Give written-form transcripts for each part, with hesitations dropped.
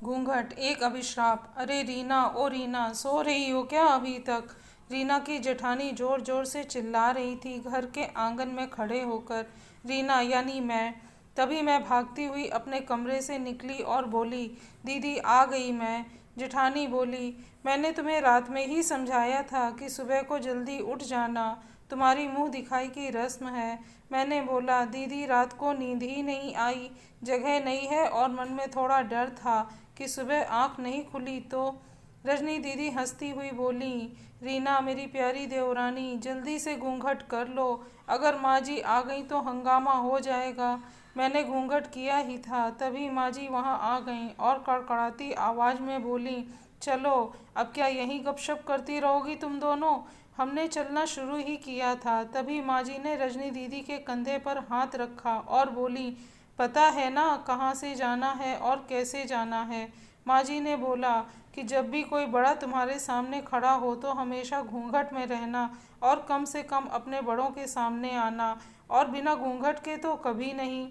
घूंघट एक अभिशाप। अरे रीना, ओ रीना, सो रही हो क्या अभी तक? रीना की जेठानी जोर जोर से चिल्ला रही थी घर के आंगन में खड़े होकर। रीना यानी मैं। तभी मैं भागती हुई अपने कमरे से निकली और बोली, दीदी आ गई मैं। जेठानी बोली, मैंने तुम्हें रात में ही समझाया था कि सुबह को जल्दी उठ जाना, तुम्हारी मुंह दिखाई की रस्म है। मैंने बोला, दीदी रात को नींद ही नहीं आई, जगह नहीं है और मन में थोड़ा डर था कि सुबह आँख नहीं खुली तो। रजनी दीदी हंसती हुई बोली, रीना मेरी प्यारी देवरानी, जल्दी से घूंघट कर लो, अगर माँ जी आ गई तो हंगामा हो जाएगा। मैंने घूंघट किया ही था, तभी माँ जी वहाँ आ गईं और कड़कड़ाती आवाज़ में बोली, चलो अब क्या यहीं गपशप करती रहोगी तुम दोनों? हमने चलना शुरू ही किया था, तभी माँ जी ने रजनी दीदी के कंधे पर हाथ रखा और बोली, पता है ना कहाँ से जाना है और कैसे जाना है? माँ जी ने बोला कि जब भी कोई बड़ा तुम्हारे सामने खड़ा हो तो हमेशा घूंघट में रहना और कम से कम अपने बड़ों के सामने आना, और बिना घूंघट के तो कभी नहीं।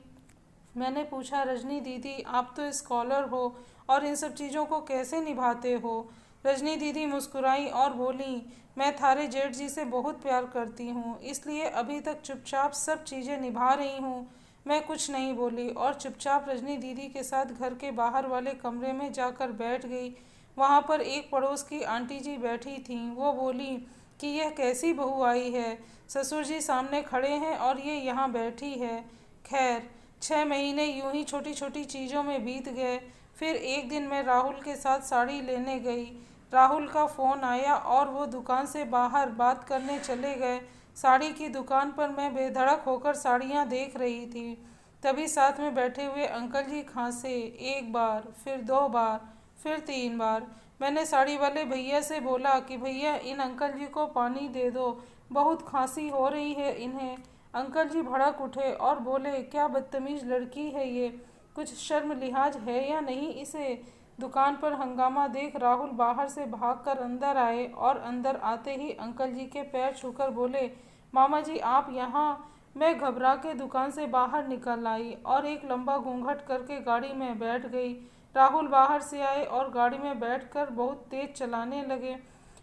मैंने पूछा, रजनी दीदी आप तो स्कॉलर हो और इन सब चीज़ों को कैसे निभाते हो? रजनी दीदी मुस्कुराई और बोली, मैं थारे जेठ जी से बहुत प्यार करती हूँ, इसलिए अभी तक चुपचाप सब चीज़ें निभा रही हूँ। मैं कुछ नहीं बोली और चुपचाप रजनी दीदी के साथ घर के बाहर वाले कमरे में जाकर बैठ गई। वहाँ पर एक पड़ोस की आंटी जी बैठी थीं। वो बोली कि यह कैसी बहू आई है, ससुर जी सामने खड़े हैं और ये यहाँ बैठी है। खैर 6 महीने यूं ही छोटी छोटी चीज़ों में बीत गए। फिर एक दिन मैं राहुल के साथ साड़ी लेने गई। राहुल का फ़ोन आया और वो दुकान से बाहर बात करने चले गए। साड़ी की दुकान पर मैं बेधड़क होकर साड़ियाँ देख रही थी। तभी साथ में बैठे हुए अंकल जी खांसे, 1 बार, फिर 2 बार, फिर 3 बार। मैंने साड़ी वाले भैया से बोला कि भैया इन अंकल जी को पानी दे दो, बहुत खांसी हो रही है इन्हें। अंकल जी भड़क उठे और बोले, क्या बदतमीज लड़की है ये, कुछ शर्म लिहाज है या नहीं इसे? दुकान पर हंगामा देख राहुल बाहर से भागकर अंदर आए और अंदर आते ही अंकल जी के पैर छूकर बोले, मामा जी आप यहाँ? मैं घबरा के दुकान से बाहर निकल आई और एक लंबा घूंघट करके गाड़ी में बैठ गई। राहुल बाहर से आए और गाड़ी में बैठकर बहुत तेज चलाने लगे।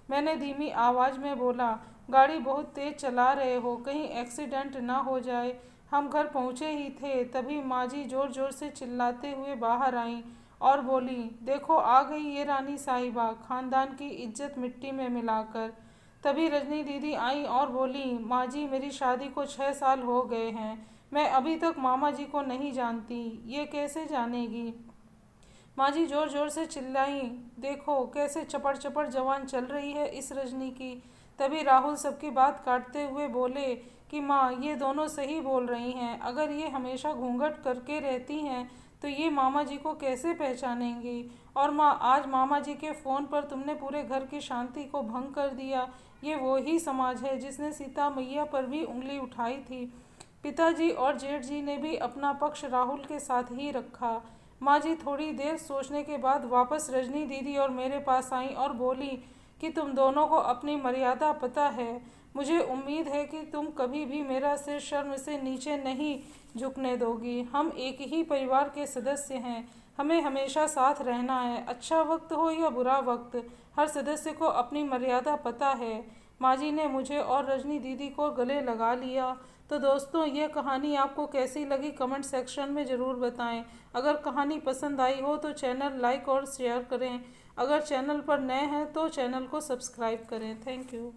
मैंने धीमी आवाज़ में बोला, गाड़ी बहुत तेज चला रहे हो, कहीं एक्सीडेंट ना हो जाए। हम घर पहुँचे ही थे तभी माँ जी जोर जोर से चिल्लाते हुए बाहर आईं और बोली, देखो आ गई ये रानी साहिबा, खानदान की इज्जत मिट्टी में मिलाकर। तभी रजनी दीदी आई और बोली, माँ जी मेरी शादी को 6 साल हो गए हैं, मैं अभी तक मामा जी को नहीं जानती, ये कैसे जानेगी? माँ जी जोर जोर से चिल्लाई, देखो कैसे चपड़ चपड़ जवान चल रही है इस रजनी की। तभी राहुल सबकी बात काटते हुए बोले कि माँ ये दोनों सही बोल रही हैं, अगर ये हमेशा घूंघट करके रहती हैं तो ये मामा जी को कैसे पहचानेंगी? और माँ आज मामा जी के फ़ोन पर तुमने पूरे घर की शांति को भंग कर दिया। ये वो ही समाज है जिसने सीता मैया पर भी उंगली उठाई थी। पिताजी और जेठ जी ने भी अपना पक्ष राहुल के साथ ही रखा। माँ जी थोड़ी देर सोचने के बाद वापस रजनी दीदी और मेरे पास आई और बोली कि तुम दोनों को अपनी मर्यादा पता है। मुझे उम्मीद है कि तुम कभी भी मेरा सिर शर्म से नीचे नहीं झुकने दोगी। हम एक ही परिवार के सदस्य हैं, हमें हमेशा साथ रहना है, अच्छा वक्त हो या बुरा वक्त, हर सदस्य को अपनी मर्यादा पता है। माँ जी ने मुझे और रजनी दीदी को गले लगा लिया। तो दोस्तों ये कहानी आपको कैसी लगी कमेंट सेक्शन में ज़रूर बताएं। अगर कहानी पसंद आई हो तो चैनल लाइक और शेयर करें। अगर चैनल पर नए हैं तो चैनल को सब्सक्राइब करें। Thank you.